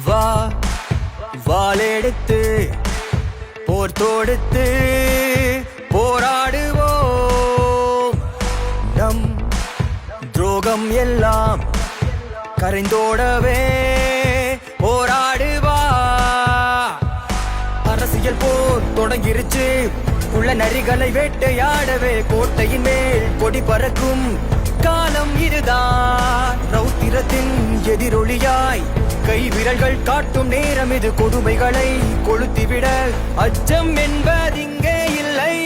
வா வாளெடுத்து போர் தொடுத்து போராடுவோம். நம் துரோகம் எல்லாம் கரைந்தோடவே போராடுவா. அரசியல் போர் தொடங்கிருச்சு, உள்ள நரிகளை வேட்டையாடவே கோட்டையின் மேல் கொடி பறக்கும் காலம் இதுதான். ரௌத்திரத்தின் எதிரொலியாய் கை விரல்கள் காட்டும் நேரம் இது. கொடுமைகளை கொளுத்திவிட அச்சம் என்பதிங்கே இல்லை.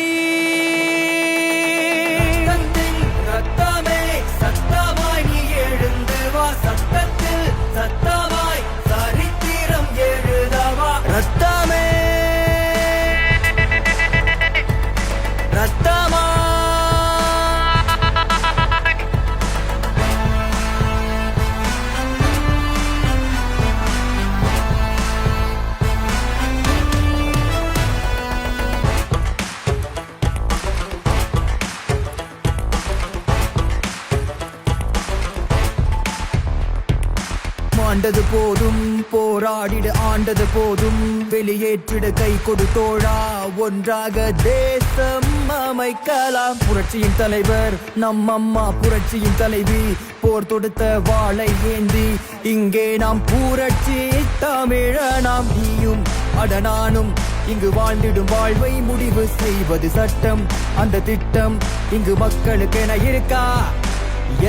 ரத்தமே சத்தமாய் நீ எழுந்து வா, சத்தத்தில் சத்தமாய் சரித்திரம் எழுதவா. ரத்தமே ரத்தமா ஆண்டது போதும், போராடிடு ஆண்டது போதும். வெளியேற்றிடு கை கொடு தோழா, ஒன்றாக தேசம் அமைக்கலாம். புரட்சியின் தலைவர் நம் அம்மா, புரட்சியின் தலைவி போர் தொடுத்த வாளை ஏந்தி இங்கே நாம் புரட்சி தமிழ. நாம் நீயும் அடனானும் இங்கு வாழ்ந்திடும் வாழ்வை முடிவு செய்வது சட்டம். அந்த திட்டம் இங்கு மக்களுக்கென இருக்கா?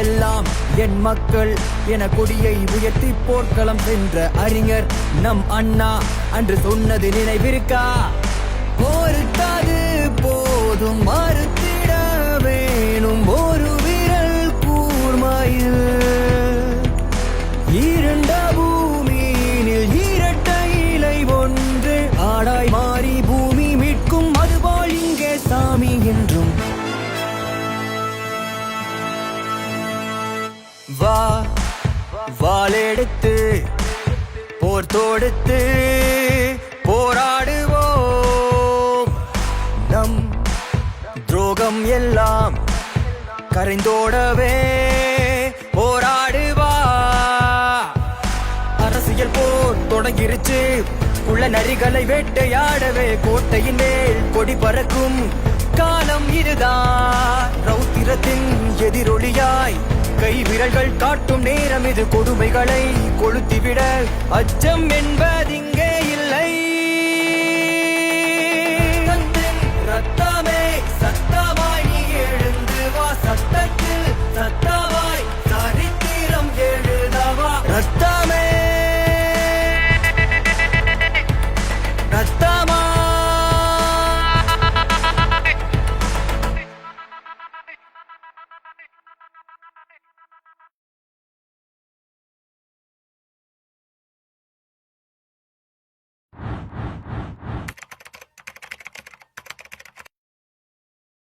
எல்லாம் என் மக்கள் என கொடியை உயர்த்தி போர்க்களம் சென்ற அறிஞர் நம் அண்ணா அன்று சொன்னது நினைவிருக்கா? போருக்காது போதும், மறுத்திட வேணும் ஒரு விரல் கூர்மையில். இருண்ட பூமியினில் இரட்டை இலை ஒன்று ஆடாய் மாறி பூமி மீட்கும். அதுபோல் இங்கே சாமி என்றும். வா வாளெடுத்து போர் தொடுத்து போராடுவோம். நம் துரோகம் எல்லாம் கரைந்தோடவே போராடுவா. அரசியல் போர் தொடங்கிருச்சு, உள்ள நரிகளை வேட்டையாடவே கோட்டையின் மேல் கொடி பறக்கும் காலம் இதுதான். ரௌத்திரத்தின் எதிரொலியாய் கை விரல்கள் காட்டும் நேரம் இது. கொடுமைகளை கொளுத்திவிட அச்சம் என்பதிங்கே இல்லை. ரத்தம்